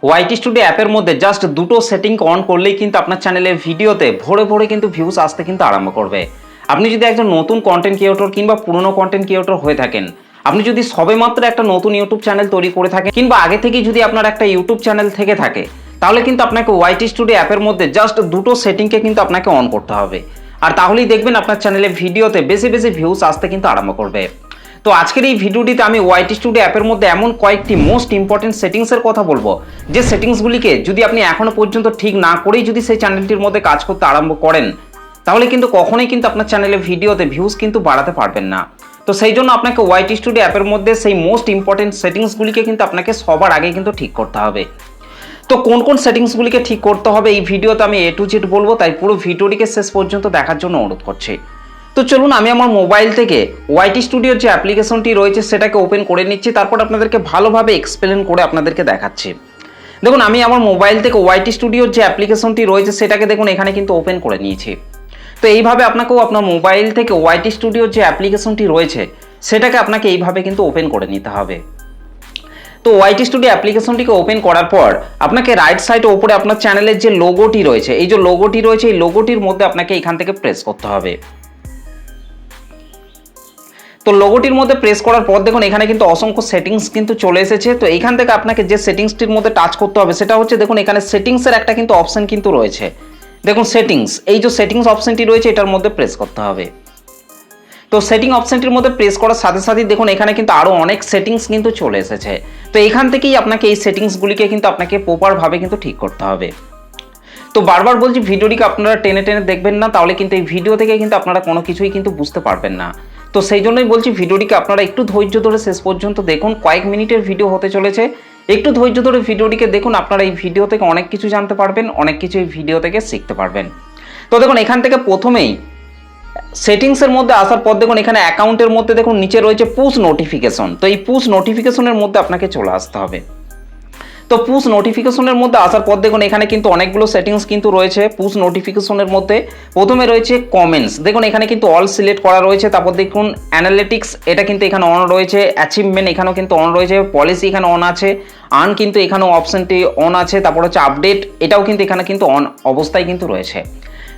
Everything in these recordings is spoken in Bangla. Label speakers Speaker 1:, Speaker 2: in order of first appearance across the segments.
Speaker 1: ওয়াইটি স্টুডিও অ্যাপের মধ্যে জাস্ট দুটো সেটিং অন করলেই কিন্তু আপনার চ্যানেলের ভিডিওতে ভরে ভরে কিন্তু ভিউজ আসতে কিন্তু আরম্ভ করবে। আপনি যদি একজন নতুন কন্টেন্ট ক্রিয়েটর কিংবা পুরনো কন্টেন্ট ক্রিয়েটর হয়ে থাকেন, আপনি যদি সবেমাত্র একটা নতুন ইউটিউব চ্যানেল তৈরি করে থাকেন কিংবা আগে থেকেই যদি আপনার একটা ইউটিউব চ্যানেল থেকে থাকে, তাহলে কিন্তু আপনাকে ওয়াইটি স্টুডিও অ্যাপের মধ্যে জাস্ট দুটো সেটিংকে কিন্তু আপনাকে অন করতে হবে। আর তাহলেই দেখবেন আপনার চ্যানেলের ভিডিওতে বেশি বেশি ভিউজ আসতে কিন্তু আরম্ভ করবে। তো আজকের এই ভিডিওটিতে আমি ওয়াইটি স্টুডিও অ্যাপের মধ্যে এমন কয়েকটি মোস্ট ইম্পর্টেন্ট সেটিংসের কথা বলবো, যে সেটিংসগুলিকে যদি আপনি এখনো পর্যন্ত ঠিক না করেই যদি সেই চ্যানেলটির মধ্যে কাজ করতে আরম্ভ করেন, তাহলে কিন্তু কখনোই কিন্তু আপনার চ্যানেলের ভিডিওতে ভিউজ কিন্তু বাড়াতে পারবেন না। তো সেই জন্য আপনাকে ওয়াইটি স্টুডিও অ্যাপের মধ্যে সেই মোস্ট ইম্পর্টেন্ট সেটিংসগুলিকে কিন্তু আপনাকে সবার আগে কিন্তু ঠিক করতে হবে। তো কোন কোন সেটিংসগুলিকে ঠিক করতে হবে এই ভিডিওতে আমি এ টু জেড বলবো, তাই পুরো ভিডিওটিকে শেষ পর্যন্ত দেখার জন্য অনুরোধ করছি। তো চলুন আমি আমার মোবাইল থেকে ওয়াইটি স্টুডিওর যে অ্যাপ্লিকেশনটি রয়েছে সেটাকে ওপেন করে নিচ্ছি, তারপর আপনাদেরকে ভালোভাবে এক্সপ্লেন করে আপনাদেরকে দেখাচ্ছি। দেখুন আমি আমার মোবাইল থেকে ওয়াইটি স্টুডিওর যে অ্যাপ্লিকেশনটি রয়েছে সেটাকে দেখুন এখানে কিন্তু ওপেন করে নিয়েছি। তো এইভাবে আপনাকেও আপনার মোবাইল থেকে ওয়াইটি স্টুডিওর যে অ্যাপ্লিকেশনটি রয়েছে সেটাকে আপনাকে এইভাবে কিন্তু ওপেন করে নিতে হবে। তো ওয়াইটি স্টুডিও অ্যাপ্লিকেশনটিকে ওপেন করার পর আপনাকে রাইট সাইডে ওপরে আপনার চ্যানেলের যে লোগোটি রয়েছে, এই যে লোগোটি রয়েছে এই লোগোটির মধ্যে আপনাকে এখান থেকে প্রেস করতে হবে। তো লোগোটির মধ্যে প্রেস করার পর দেখুন এখানে কিন্তু অসংখ্য সেটিংস কিন্তু চলে এসেছে। তো এইখান থেকে আপনাকে যে সেটিংসটির মধ্যে টাচ করতে হবে সেটা হচ্ছে, দেখুন এখানে সেটিংসের একটা কিন্তু অপশন কিন্তু রয়েছে। দেখুন সেটিংস, এই যে সেটিংস অপশনটি রয়েছে এটার মধ্যে প্রেস করতে হবে। তো সেটিং অপশনটির মধ্যে প্রেস করার সাথে সাথেই দেখুন এখানে কিন্তু আরও অনেক সেটিংস কিন্তু চলে এসেছে। তো এখান থেকেই আপনাকে এই সেটিংসগুলিকে কিন্তু আপনাকে প্রপারভাবে কিন্তু ঠিক করতে হবে। তো বারবার বলছি ভিডিওটিকে আপনারা টেনে টেনে দেখবেন না, তাহলে কিন্তু এই ভিডিও থেকে কিন্তু আপনারা কোনো কিছুই কিন্তু বুঝতে পারবেন না। তো সেই জন্যই বলছি ভিডিওটিকে আপনারা একটু ধৈর্য ধরে শেষ পর্যন্ত দেখুন, কয়েক মিনিটের ভিডিও হতে চলেছে। একটু ধৈর্য ধরে ভিডিওটিকে দেখুন, আপনারা এই ভিডিও থেকে অনেক কিছু জানতে পারবেন, অনেক কিছু এই ভিডিও থেকে শিখতে পারবেন। তো দেখুন এখান থেকে প্রথমেই সেটিংসের মধ্যে আসার পর দেখুন এখানে অ্যাকাউন্টের মধ্যে দেখুন নিচে রয়েছে পুশ নোটিফিকেশন। তো এই পুশ নোটিফিকেশনের মধ্যে আপনাকে চলে আসতে হবে। তো পুশ নোটিফিকেশনের মধ্যে আসার পর দেখুন এখানে কিন্তু অনেকগুলো সেটিংস কিন্তু রয়েছে। পুশ নোটিফিকেশনের মধ্যে প্রথমে রয়েছে কমেন্টস, দেখুন এখানে কিন্তু অল সিলেক্ট করা রয়েছে। তারপর দেখুন অ্যানালিটিক্স, এটা কিন্তু এখানে অন রয়েছে। অ্যাচিভমেন্ট এখানেও কিন্তু অন রয়েছে। পলিসি এখানে অন আছে। আর্ন কিন্তু এখানেও অপশনটি অন আছে। তারপর হচ্ছে আপডেট, এটাও কিন্তু এখানে কিন্তু অন অবস্থায় কিন্তু রয়েছে।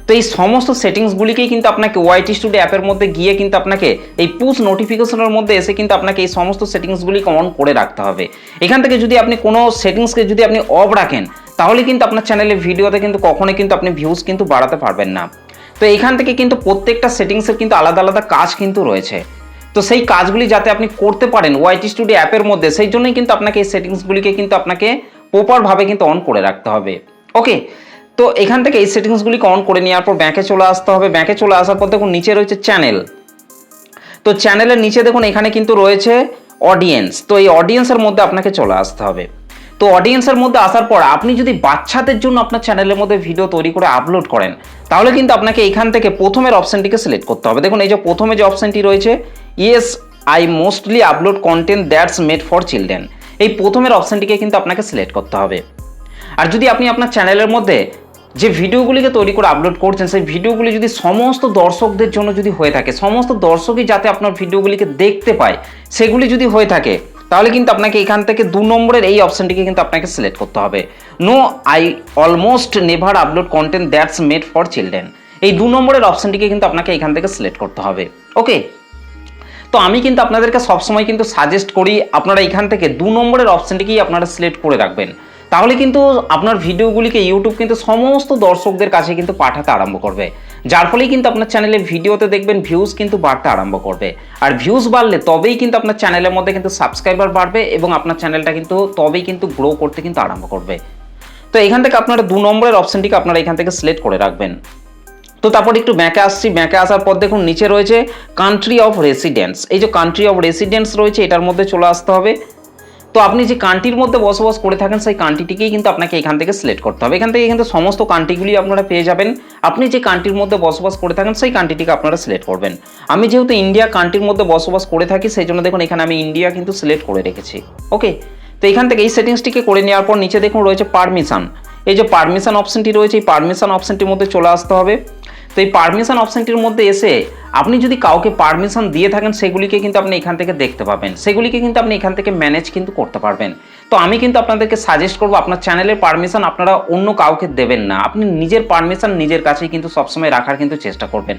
Speaker 1: তো এই সমস্ত সেটিংসগুলিকেই কিন্তু আপনাকে ওয়াইটি স্টুডিও অ্যাপের মধ্যে গিয়ে কিন্তু আপনাকে এই পুশ নোটিফিকেশনের মধ্যে এসে কিন্তু আপনাকে এই সমস্ত সেটিংসগুলিকে অন করে রাখতে হবে। এখান থেকে যদি আপনি কোনো সেটিংসকে যদি আপনি অফ রাখেন, তাহলে কিন্তু আপনার চ্যানেলের ভিডিওতে কিন্তু কখনোই কিন্তু আপনি ভিউজ কিন্তু বাড়াতে পারবেন না। তো এখান থেকে কিন্তু প্রত্যেকটা সেটিংসের কিন্তু আলাদা আলাদা কাজ কিন্তু রয়েছে। তো সেই কাজগুলি যাতে আপনি করতে পারেন ওয়াইটি স্টুডিও অ্যাপের মধ্যে, সেই জন্যই কিন্তু আপনাকে এই সেটিংসগুলিকে কিন্তু আপনাকে প্রপারভাবে কিন্তু অন করে রাখতে হবে। ওকে, তো এখান থেকে এই সেটিংসগুলিকে অন করে নেওয়ার পর ব্যাকে চলে আসতে হবে। ব্যাকে চলে আসার পর দেখুন নিচে রয়েছে চ্যানেল। তো চ্যানেলের নিচে দেখুন এখানে কিন্তু রয়েছে অডিয়েন্স। তো এই অডিয়েন্সের মধ্যে আপনাকে চলে আসতে হবে। তো অডিয়েন্সের মধ্যে আসার পর আপনি যদি বাচ্চাদের জন্য আপনার চ্যানেলের মধ্যে ভিডিও তৈরি করে আপলোড করেন, তাহলে কিন্তু আপনাকে এখান থেকে প্রথমের অপশনটিকে সিলেক্ট করতে হবে। দেখুন এই যে প্রথমে যে অপশনটি রয়েছে, yes I mostly upload content that's made for children, এই প্রথমের অপশনটিকে কিন্তু আপনাকে সিলেক্ট করতে হবে। আর যদি আপনি আপনার চ্যানেলের মধ্যে যে ভিডিওগুলিকে তৈরি করে আপলোড করছেন, সেই ভিডিওগুলি যদি সমস্ত দর্শকদের জন্য যদি হয়ে থাকে, সমস্ত দর্শকই যাতে আপনার ভিডিওগুলিকে দেখতে পায়, সেগুলি যদি হয়ে থাকে, তাহলে কিন্তু আপনাকে এখান থেকে 2 নম্বরের এই অপশনটিকে কিন্তু আপনাকে সিলেক্ট করতে হবে। No I almost never upload content that's made for children, এই 2 নম্বরের অপশনটিকে কিন্তু আপনাকে এখান থেকে সিলেক্ট করতে হবে। ওকে, তো আমি কিন্তু আপনাদেরকে সবসময় কিন্তু সাজেস্ট করি আপনারা এখান থেকে 2 নম্বরের অপশনটিকেই আপনারা সিলেক্ট করে রাখবেন। তাহলে কিন্তু আপনার ভিডিওগুলিকে ইউটিউব কিন্তু সমস্ত দর্শকদের কাছে কিন্তু পাঠাতে আরম্ভ করবে, যার ফলেই কিন্তু আপনার চ্যানেলে ভিডিওতে দেখবেন ভিউজ কিন্তু বাড়তে আরম্ভ করবে। আর ভিউজ বাড়লে তবেই কিন্তু আপনার চ্যানেলের মধ্যে কিন্তু সাবস্ক্রাইবার বাড়বে এবং আপনার চ্যানেলটা কিন্তু তবেই কিন্তু গ্রো করতে কিন্তু আরম্ভ করবে। তো এখান থেকে আপনারা 2 নম্বরের অপশনটিকে আপনারা এখান থেকে সিলেক্ট করে রাখবেন। তো তারপর একটু ব্যাকে আসছি। ব্যাকে আসার পর দেখুন নিচে রয়েছে কান্ট্রি অফ রেসিডেন্স, এই যে কান্ট্রি অফ রেসিডেন্স রয়েছে এটার মধ্যে চলে আসতে হবে। তো আপনি যে কান্ট্রির মধ্যে বসবাস করে থাকেন সেই কান্ট্রিটিকেই কিন্তু আপনাকে এখান থেকে সিলেক্ট করতে হবে। এখান থেকে কিন্তু সমস্ত কান্ট্রিগুলি আপনারা পেয়ে যাবেন। আপনি যে কান্ট্রির মধ্যে বসবাস করে থাকেন সেই কান্ট্রিটিকে আপনারা সিলেক্ট করবেন। আমি যেহেতু ইন্ডিয়া কান্ট্রির মধ্যে বসবাস করে থাকি, সেই জন্য দেখুন এখানে আমি ইন্ডিয়া কিন্তু সিলেক্ট করে রেখেছি। ওকে, তো এখান থেকে এই সেটিংসটিকে করে নেওয়ার পর নিচে দেখুন রয়েছে পারমিশন, এই যে পারমিশন অপশনটি রয়েছে এই পারমিশন অপশনটির মধ্যে চলে আসতে হবে। তো এই পারমিশন অপশনটির মধ্যে এসে আপনি যদি কাউকে পারমিশন দিয়ে থাকেন সেগুলিকে কিন্তু আপনি এখান থেকে দেখতে পাবেন, সেগুলিকে কিন্তু আপনি এখান থেকে ম্যানেজ কিন্তু করতে পারবেন। তো আমি কিন্তু আপনাদেরকে সাজেস্ট করবো আপনার চ্যানেলের পারমিশন আপনারা অন্য কাউকে দেবেন না, আপনি নিজের পারমিশন নিজের কাছেই কিন্তু সবসময় রাখার কিন্তু চেষ্টা করবেন।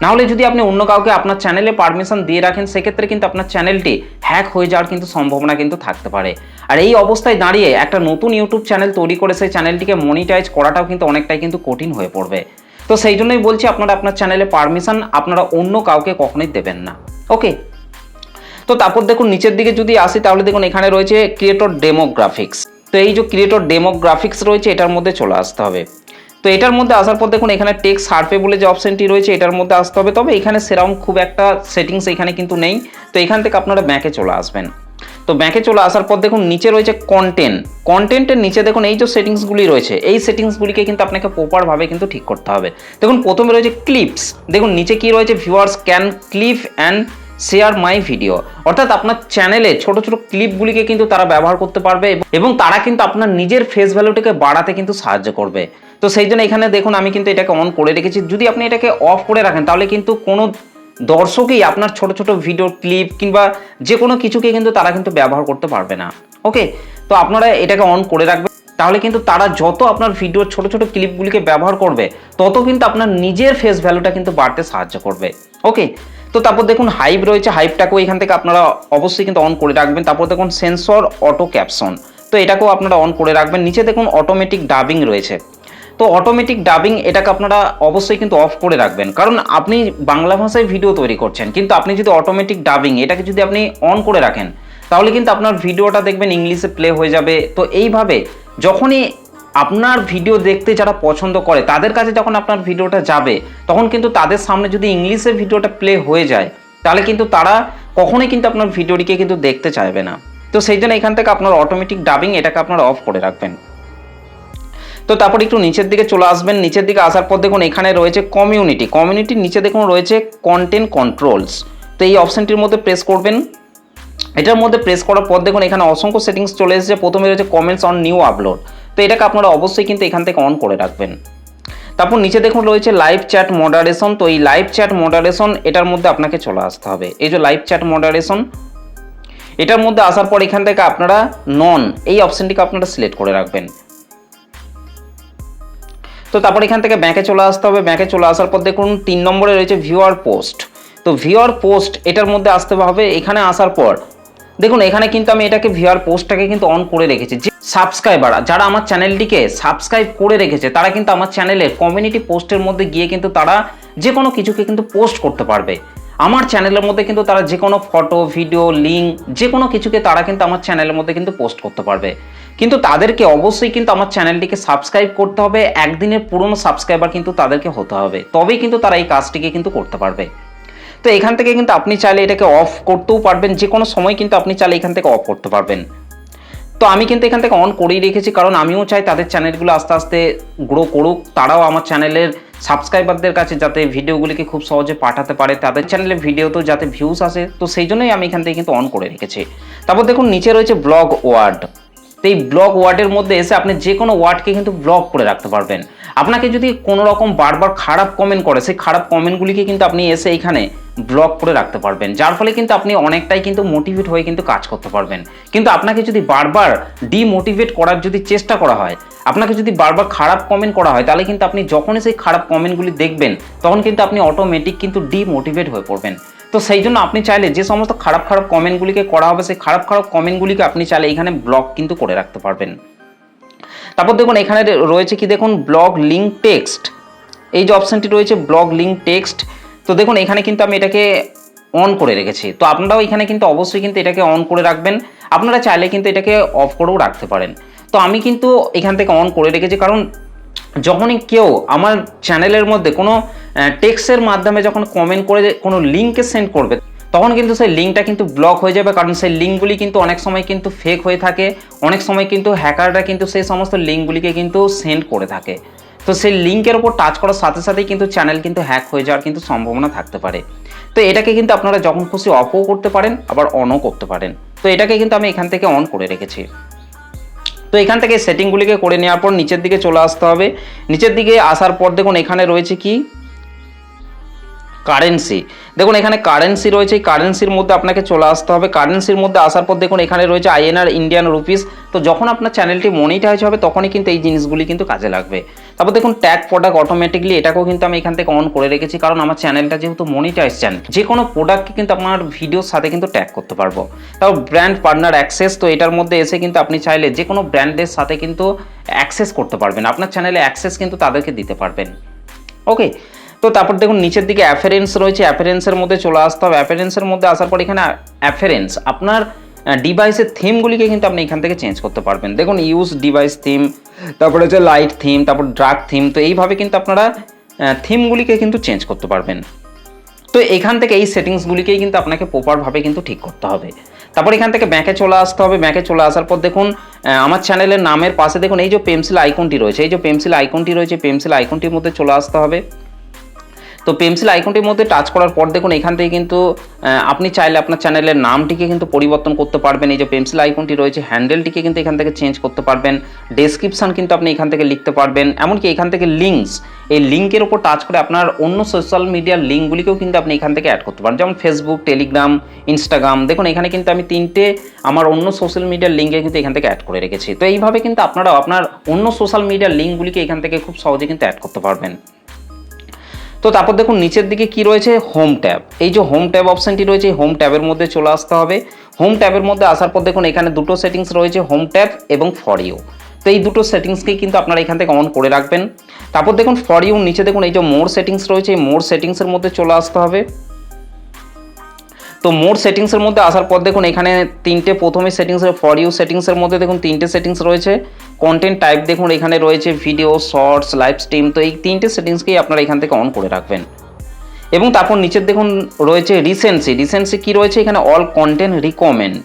Speaker 1: নাহলে যদি আপনি অন্য কাউকে আপনার চ্যানেলে পারমিশন দিয়ে রাখেন সেক্ষেত্রে কিন্তু আপনার চ্যানেলটি হ্যাক হয়ে যাওয়ার কিন্তু সম্ভাবনা কিন্তু থাকতে পারে। আর এই অবস্থায় দাঁড়িয়ে একটা নতুন ইউটিউব চ্যানেল তৈরি করে সেই চ্যানেলটিকে মনিটাইজ করাটাও কিন্তু অনেকটাই কিন্তু কঠিন হয়ে পড়বে। তো সেই জন্যই বলছি আপনারা আপনার চ্যানেলে পারমিশন আপনারা অন্য কাউকে কখনোই দেবেন না। ওকে, তো তারপর দেখুন নিচের দিকে যদি আসি তাহলে দেখুন এখানে রয়েছে ক্রিয়েটর ডেমোগ্রাফিক্স। তো এই যে ক্রিয়েটর ডেমোগ্রাফিক্স রয়েছে এটার মধ্যে চলে আসতে হবে। তো এটার মধ্যে আসার পর দেখুন এখানে টেক্সট সার্ভে বলে যে অপশনটি রয়েছে এটার মধ্যে আসতে হবে। তবে এখানে সেরকম খুব একটা সেটিংস এখানে কিন্তু নেই। তো এখান থেকে আপনারা ব্যাকে চলে আসবেন। তো ব্যাকে চলে আসার পর দেখুন নিচে রয়েছে কন্টেন্টের নিচে দেখুন এই যে সেটিংসগুলি রয়েছে এই সেটিংসগুলিকে কিন্তু আপনাকে প্রপারভাবে কিন্তু ঠিক করতে হবে। দেখুন প্রথমে রয়েছে ক্লিপস, দেখুন নিচে কি রয়েছে viewers can clip and share my video, অর্থাৎ আপনার চ্যানেলে ছোট ছোট ক্লিপগুলিকে কিন্তু তারা ব্যবহার করতে পারবে এবং তারা কিন্তু আপনার নিজের ফেস ভ্যালুটাকে বাড়াতে কিন্তু সাহায্য করবে। তো সেই জন্য এখানে দেখুন আমি কিন্তু এটাকে অন করে রেখেছি। যদি আপনি এটাকে অফ করে রাখেন তাহলে কিন্তু কোনো দর্শকই আপনার ছোট ছোট ভিডিও ক্লিপ কিংবা যে কোনো কিছুকে কিন্তু তারা কিন্তু ব্যবহার করতে পারবে না। ওকে, তো আপনারা এটাকে অন করে রাখবেন, তাহলে কিন্তু তারা যত আপনার ভিডিওর ছোট ছোট ক্লিপগুলিকে ব্যবহার করবে তত কিন্তু আপনার নিজের ফেস ভ্যালুটা কিন্তু বাড়তে সাহায্য করবে। ওকে, তো তারপর দেখুন হাইপ রয়েছে, হাইপটাকেও এখান থেকে আপনারা অবশ্যই কিন্তু অন করে রাখবেন। তারপর দেখুন সেন্সর অটো ক্যাপশন, তো এটাকেও আপনারা অন করে রাখবেন। নিচে দেখুন অটোমেটিক ডাবিং রয়েছে, তো অটোমেটিক ডাবিং এটাকে আপনারা অবশ্যই কিন্তু অফ করে রাখবেন, কারণ আপনি বাংলা ভাষায় ভিডিও তৈরি করছেন কিন্তু আপনি যদি অটোমেটিক ডাবিং এটাকে যদি আপনি অন করে রাখেন তাহলে কিন্তু আপনার ভিডিওটা দেখবেন ইংলিশে প্লে হয়ে যাবে। তো এইভাবে যখনই আপনার ভিডিও দেখতে যারা পছন্দ করে তাদের কাছে যখন আপনার ভিডিওটা যাবে তখন কিন্তু তাদের সামনে যদি ইংলিশে ভিডিওটা প্লে হয়ে যায় তাহলে কিন্তু তারা কখনোই কিন্তু আপনার ভিডিওটিকে কিন্তু দেখতে চাইবে না। তো সেই জন্য এখান থেকে আপনার অটোমেটিক ডাবিং এটাকে আপনারা অফ করে রাখবেন। তো তারপর একটু নিচের দিকে চলে আসবেন। নিচের দিকে আসার পর দেখুন এখানে রয়েছে কমিউনিটির নিচে দেখুন রয়েছে কন্টেন্ট কন্ট্রোলস। তো এই অপশনটির মধ্যে প্রেস করবেন। এটার মধ্যে প্রেস করার পর দেখুন এখানে অসংখ্য সেটিংস চলে এসেছে। প্রথমে রয়েছে কমেন্টস অন নিউ আপলোড, তো এটাকে আপনারা অবশ্যই কিন্তু এখান থেকে অন করে রাখবেন। তারপর নিচে দেখুন রয়েছে লাইভ চ্যাট মডারেশন, তো এই লাইভ চ্যাট মডারেশন এটার মধ্যে আপনাকে চলে আসতে হবে। এই যে লাইভ চ্যাট মডারেশন এটার মধ্যে আসার পর এখান থেকে আপনারা নন এই অপশনটিকে আপনারা সিলেক্ট করে রাখবেন। তো তারপর এখান থেকে ব্যাকে চলে আসতে হবে। ব্যাকে চলে আসার পর দেখুন 3 নম্বরে রয়েছে ভিউয়ার পোস্ট, তো ভিউয়ার পোস্ট এটার মধ্যে আসতে হবে। এখানে আসার পর দেখুন এখানে কিন্তু আমি এটাকে ভিউয়ার পোস্টটাকে কিন্তু অন করে রেখেছি। যে সাবস্ক্রাইবার যারা আমার চ্যানেলটিকে সাবস্ক্রাইব করে রেখেছে তারা কিন্তু আমার চ্যানেলের কমিউনিটি পোস্টের মধ্যে গিয়ে কিন্তু তারা যে কোনো কিছুকে কিন্তু পোস্ট করতে পারবে। আমার চ্যানেলের মধ্যে কিন্তু তারা যে কোনো ফটো ভিডিও লিঙ্ক যে কোনো কিছুকে তারা কিন্তু আমার চ্যানেলের মধ্যে কিন্তু পোস্ট করতে পারবে। কিন্তু তাদেরকে অবশ্যই কিন্তু আমার চ্যানেলটিকে সাবস্ক্রাইব করতে হবে, একদিনের পুরনো সাবস্ক্রাইবার কিন্তু তাদেরকে হতে হবে, তবেই কিন্তু তারা এই কাজটিকে কিন্তু করতে পারবে। তো এখান থেকে কিন্তু আপনি চাইলে এটাকে অফ করতেও পারবেন, যে কোনো সময় কিন্তু আপনি চাইলে এখান থেকে অফ করতে পারবেন। তো আমি কিন্তু এখান থেকে অন করেই রেখেছি, কারণ আমিও চাই তাদের চ্যানেলগুলো আস্তে আস্তে গ্রো করুক, তারাও আমার চ্যানেলের সাবস্ক্রাইবারদের কাছে যাতে ভিডিওগুলিকে খুব সহজে পাঠাতে পারে, তাদের চ্যানেলে ভিডিওতেও যাতে ভিউস আসে। তো সেই জন্যই আমি এখান থেকে কিন্তু অন করে রেখেছি। তারপর দেখুন নিচে রয়েছে ব্লগ ওয়ার্ড, তো এই ব্লগ ওয়ার্ডের মধ্যে এসে আপনি যে কোনো ওয়ার্ডকে কিন্তু ব্লক করে রাখতে পারবেন। আপনাকে যদি কোনো রকম বারবার খারাপ কমেন্ট করে সেই খারাপ কমেন্টগুলিকে কিন্তু আপনি এসে এইখানে ব্লক করে রাখতে পারবেন, যার ফলে কিন্তু আপনি অনেকটাই কিন্তু মোটিভেট হয়ে কিন্তু কাজ করতে পারবেন। কিন্তু আপনাকে যদি বারবার ডিমোটিভেট করার যদি চেষ্টা করা হয়, আপনাকে যদি বারবার খারাপ কমেন্ট করা হয়, তাহলে কিন্তু আপনি যখনই সেই খারাপ কমেন্টগুলি দেখবেন তখন কিন্তু আপনি অটোমেটিক কিন্তু ডিমোটিভেট হয়ে পড়বেন। তো সেই জন্য আপনি চাইলে যে সমস্ত খারাপ খারাপ কমেন্টগুলিকে করা হবে সেই খারাপ খারাপ কমেন্টগুলিকে আপনি চাইলে এখানে ব্লক কিন্তু করে রাখতে পারবেন। তারপর দেখুন এখানে রয়েছে কি দেখুন ব্লগ লিঙ্ক টেক্সট, এই যে অপশানটি রয়েছে ব্লগ লিঙ্ক টেক্সট। তো দেখুন এখানে কিন্তু আমি এটাকে অন করে রেখেছি, তো আপনারাও এখানে কিন্তু অবশ্যই কিন্তু এটাকে অন করে রাখবেন। আপনারা চাইলে কিন্তু এটাকে অফ করেও রাখতে পারেন। তো আমি কিন্তু এখান থেকে অন করে রেখেছি, কারণ যখনই কেউ আমার চ্যানেলের মধ্যে কোনো টেক্সটের মাধ্যমে যখন কমেন্ট করে কোনো লিঙ্কে সেন্ড করবে তখন কিন্তু সেই লিঙ্কটা কিন্তু ব্লক হয়ে যাবে, কারণ সেই লিঙ্কগুলি কিন্তু অনেক সময় কিন্তু ফেক হয়ে থাকে, অনেক সময় কিন্তু হ্যাকাররা কিন্তু সেই সমস্ত লিঙ্কগুলিকে কিন্তু সেন্ড করে থাকে। তো সেই লিঙ্কের ওপর টাচ করার সাথে সাথেই কিন্তু চ্যানেল কিন্তু হ্যাক হয়ে যাওয়ার কিন্তু সম্ভাবনা থাকতে পারে। তো এটাকে কিন্তু আপনারা যখন খুশি অফও করতে পারেন আবার অনও করতে পারেন। তো এটাকে কিন্তু আমি এখান থেকে অন করে রেখেছি। তো এখান থেকে সেটিংগুলিকে করে নেওয়ার পর নিচের দিকে চলে আসতে হবে। নিচের দিকে আসার পর দেখুন এখানে রয়েছে কি কারেন্সি, দেখুন এখানে কারেন্সি রয়েছে, এই কারেন্সির মধ্যে আপনাকে চলে আসতে হবে। কারেন্সির মধ্যে আসার পর দেখুন এখানে রয়েছে আইএনআর, ইন্ডিয়ান রুপিস। তো যখন আপনার চ্যানেলটি মনিটাইজ হবে তখনই কিন্তু এই জিনিসগুলি কিন্তু কাজে লাগবে। তারপর দেখুন ট্যাগ প্রোডাক্ট অটোমেটিকলি, এটাকেও কিন্তু আমি এখান থেকে অন করে রেখেছি, কারণ আমার চ্যানেলটা যেহেতু মনিটাইজ চ্যানেল, যে কোনো প্রোডাক্টকে কিন্তু আপনার ভিডিওর সাথে কিন্তু ট্যাগ করতে পারবো। তারপর ব্র্যান্ড পার্টনার অ্যাক্সেস, তো এটার মধ্যে এসে কিন্তু আপনি চাইলে যে কোনো ব্র্যান্ডের সাথে কিন্তু অ্যাক্সেস করতে পারবেন, আপনার চ্যানেলে অ্যাক্সেস কিন্তু তাদেরকে দিতে পারবেন। ওকে, তো তারপর দেখুন নিচের দিকে অ্যাফারেন্স রয়েছে, অ্যাফারেন্সের মধ্যে চলে আসতে হবে। অ্যাফারেন্সের মধ্যে আসার পর এখানে অ্যাফারেন্স, আপনার ডিভাইসের থিমগুলিকে কিন্তু আপনি এখান থেকে চেঞ্জ করতে পারবেন। দেখুন ইউজ ডিভাইস থিম, তারপরে হচ্ছে লাইট থিম, তারপর ড্রাগ থিম। তো এইভাবে কিন্তু আপনারা থিমগুলিকে কিন্তু চেঞ্জ করতে পারবেন। তো এখান থেকে এই সেটিংসগুলিকেই কিন্তু আপনাকে প্রপারভাবে কিন্তু ঠিক করতে হবে। তারপর এখান থেকে ব্যাকে চলে আসতে হবে। ব্যাকে চলে আসার পর দেখুন আমার চ্যানেলের নামের পাশে দেখুন এই যে পেন্সিল আইকনটি রয়েছে, এই যে পেন্সিল আইকনটি রয়েছে, পেন্সিল আইকনটির মধ্যে চলে আসতে হবে। তো পেন্সিল আইকনটির মধ্যে টাচ করার পর দেখুন এখান থেকে কিন্তু আপনি চাইলে আপনার চ্যানেলের নামটিকে কিন্তু পরিবর্তন করতে পারবেন। এই যে পেন্সিল আইকনটি রয়েছে, হ্যান্ডেলটিকে কিন্তু এখান থেকে চেঞ্জ করতে পারবেন। ডেসক্রিপশন কিন্তু আপনি এখান থেকে লিখতে পারবেন। এমনকি এখান থেকে লিঙ্কস, এই লিঙ্কের উপর টাচ করে আপনার অন্য সোশ্যাল মিডিয়ার লিঙ্কগুলিকেও কিন্তু আপনি এখান থেকে অ্যাড করতে পারেন, যেমন ফেসবুক, টেলিগ্রাম, ইনস্টাগ্রাম। দেখুন এখানে কিন্তু আমি 3টে আমার অন্য সোশ্যাল মিডিয়ার লিঙ্কে কিন্তু এখান থেকে অ্যাড করে রেখেছি। তো এইভাবে কিন্তু আপনারাও আপনার অন্য সোশ্যাল মিডিয়ার লিঙ্কগুলিকে এখান থেকে খুব সহজে কিন্তু অ্যাড করতে পারবেন। তো তারপর দেখুন নিচের দিকে কি রয়েছে, হোম ট্যাব। এই যে হোম ট্যাব অপশনটি রয়েছে, এই হোম ট্যাবের মধ্যে চলে আসতে হবে। হোম ট্যাবের মধ্যে আসার পর দেখুন এখানে দুটো সেটিংস রয়েছে, হোম ট্যাব এবং ফর ইউ। তো এই দুটো সেটিংসকেই কিন্তু আপনারা এখান থেকে অন করে রাখবেন। তারপর দেখুন ফর ইউ নিচে দেখুন এই যে মোর সেটিংস রয়েছে, এই মোর সেটিংসের মধ্যে চলে আসতে হবে। তো মোর সেটিংসের মধ্যে আসার পর দেখুন এখানে তিনটে, প্রথমে সেটিংসের ফর ইউ সেটিংসের মধ্যে দেখুন 3টে সেটিংস রয়েছে। কন্টেন্ট টাইপ দেখুন এখানে রয়েছে ভিডিও, শর্টস, লাইভ স্ট্রিম। তো এই 3টে সেটিংসকেই আপনারা এখান থেকে অন করে রাখবেন। এবং তারপর নিচের দেখুন রয়েছে রিসেন্সি। রিসেন্সি কি রয়েছে এখানে, অল কন্টেন্ট রিকমেন্ড,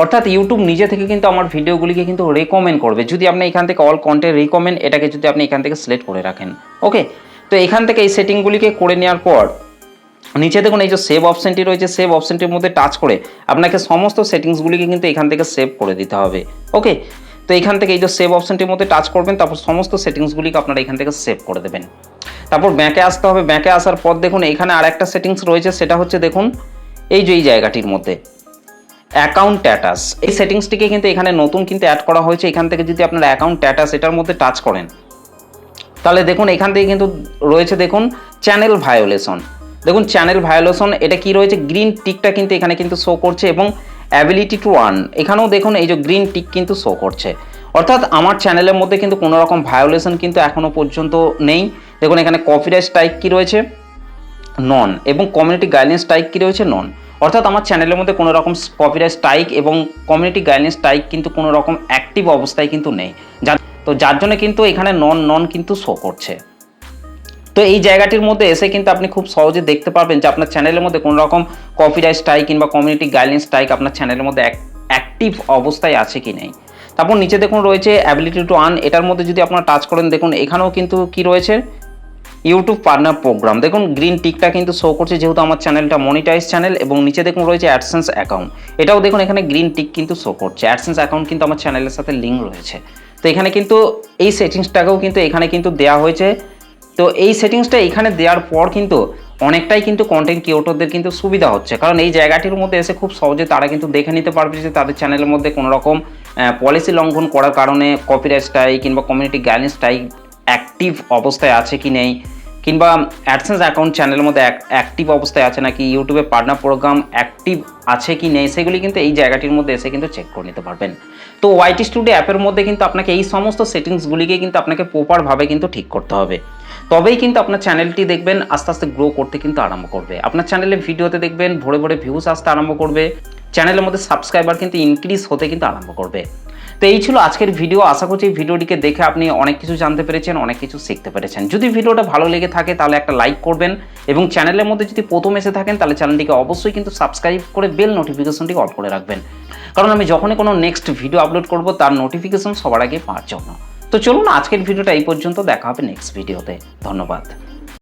Speaker 1: অর্থাৎ ইউটিউব নিজে থেকে কিন্তু আমার ভিডিওগুলিকে কিন্তু রেকমেন্ড করবে যদি আপনি এখান থেকে অল কন্টেন্ট রিকমেন্ড এটাকে যদি আপনি এখান থেকে সিলেক্ট করে রাখেন। ওকে, তো এখান থেকে এই সেটিংগুলিকে করে নেওয়ার পর নিচে দেখুন এই যে সেভ অপশনটি রয়েছে, সেভ অপশনটির মধ্যে টাচ করে আপনাকে সমস্ত সেটিংসগুলিকে কিন্তু এখান থেকে সেভ করে দিতে হবে। ওকে, তো এখান থেকে এই যে সেভ অপশনটির মধ্যে টাচ করবেন, তারপর সমস্ত সেটিংসগুলিকে আপনারা এখান থেকে সেভ করে দেবেন। তারপর ব্যাকে আসতে হবে। ব্যাকে আসার পর দেখুন এখানে আর একটা সেটিংস রয়েছে, সেটা হচ্ছে দেখুন এই যে এই জায়গাটির মধ্যে অ্যাকাউন্ট স্ট্যাটাস। এই সেটিংসটিকে কিন্তু এখানে নতুন কিন্তু অ্যাড করা হয়েছে। এখান থেকে যদি আপনারা অ্যাকাউন্ট স্ট্যাটাস এটার মধ্যে টাচ করেন তাহলে দেখুন এখান থেকে কিন্তু রয়েছে দেখুন চ্যানেল ভায়োলেশন। দেখুন চ্যানেল ভায়োলেশন, এটা কি রয়েছে, গ্রিন টিকটা কিন্তু এখানে কিন্তু শো করছে, এবং অ্যাবিলিটি টু আর্ন এখানেও দেখুন এই যে গ্রিন টিক কিন্তু শো করছে। অর্থাৎ আমার চ্যানেলের মধ্যে কিন্তু কোনো রকম ভায়োলেশন কিন্তু এখনও পর্যন্ত নেই। দেখুন এখানে কপিরাইট স্ট্রাইক কি রয়েছে, নন, এবং কমিউনিটি গাইডলাইন স্ট্রাইক কি রয়েছে, নন। অর্থাৎ আমার চ্যানেলের মধ্যে কোনো রকম কপিরাইট স্ট্রাইক এবং কমিউনিটি গাইডলাইন স্ট্রাইক কিন্তু কোনো রকম অ্যাক্টিভ অবস্থায় কিন্তু নেই, যার জন্য কিন্তু এখানে নন কিন্তু শো করছে। তো এই জায়গাটির মধ্যে এসে কিন্তু আপনি খুব সহজে দেখতে পারবেন যে আপনার চ্যানেলের মধ্যে কোনো রকম কপিরাইট স্ট্রাইক কিংবা কমিউনিটি গাইডলাইন স্ট্রাইক আপনার চ্যানেলের মধ্যে অ্যাক্টিভ অবস্থায় আছে কি নেই। তারপর নিচে দেখুন রয়েছে অ্যাবিলিটি টু আর্ন, এটার মধ্যে যদি আপনারা টাচ করেন দেখুন এখানেও কিন্তু কি রয়েছে, ইউটিউব পার্টনার প্রোগ্রাম। দেখুন গ্রিন টিকটা কিন্তু শো করছে যেহেতু আমার চ্যানেলটা মনিটাইজ চ্যানেল, এবং নিচে দেখুন রয়েছে অ্যাডসেন্স অ্যাকাউন্ট, এটাও দেখুন এখানে গ্রিন টিক কিন্তু শো করছে। অ্যাডসেন্স অ্যাকাউন্ট কিন্তু আমার চ্যানেলের সাথে লিঙ্ক রয়েছে। তো এখানে কিন্তু এই সেটিংসটাকেও কিন্তু এখানে কিন্তু দেওয়া হয়েছে। তো এই সেটিংসটা এখানে দেওয়ার পর কিন্তু অনেকটাই কিন্তু কন্টেন্ট ক্রিয়েটরদের কিন্তু সুবিধা হচ্ছে, কারণ এই জায়গাটির মধ্যে এসে খুব সহজে তারা কিন্তু দেখে নিতে পারবে যে তাদের চ্যানেলের মধ্যে কোনো রকম পলিসি লঙ্ঘন করার কারণে কপিরাইট স্ট্রাইক কিংবা কমিউনিটি গাইডলাইন স্ট্রাইক অ্যাক্টিভ অবস্থায় আছে কি নেই, কিংবা অ্যাডসেন্স অ্যাকাউন্ট চ্যানেলের মধ্যে অ্যাক্টিভ অবস্থায় আছে নাকি, ইউটিউবে পার্টনার প্রোগ্রাম অ্যাক্টিভ আছে কি নেই, সেগুলি কিন্তু এই জায়গাটির মধ্যে এসে কিন্তু চেক করে নিতে পারবেন। তো ওয়াইটি স্টুডিও অ্যাপের মধ্যে কিন্তু আপনাকে এই সমস্ত সেটিংসগুলিকে কিন্তু আপনাকে প্রপারভাবে কিন্তু ঠিক করতে হবে, তবেই কিন্তু আপনার চ্যানেলটি দেখবেন আস্তে আস্তে গ্রো করতে কিন্তু আরম্ভ করবে। আপনার চ্যানেলে ভিডিওতে দেখবেন ভরে ভরে ভিউজ আসতে আরম্ভ করবে, চ্যানেলের মধ্যে সাবস্ক্রাইবার কিন্তু ইনক্রিজ হতে কিন্তু আরম্ভ করবে। তো এই ছিল আজকের ভিডিও। আশা করছি এই ভিডিওটিকে দেখে আপনি অনেক কিছু জানতে পেরেছেন, অনেক কিছু শিখতে পেরেছেন। যদি ভিডিওটা ভালো লেগে থাকে তাহলে একটা লাইক করবেন, এবং চ্যানেলের মধ্যে যদি প্রথম এসে থাকেন তাহলে চ্যানেলটিকে অবশ্যই কিন্তু সাবস্ক্রাইব করে বেল নোটিফিকেশনটি অন করে রাখবেন, কারণ আমি যখনই কোনো নেক্সট ভিডিও আপলোড করব তার নোটিফিকেশন সবার আগে পাওয়ার জন্য। তো চলুন আজকের ভিডিওটা এই পর্যন্ত, দেখা হবে নেক্সট ভিডিওতে। ধন্যবাদ।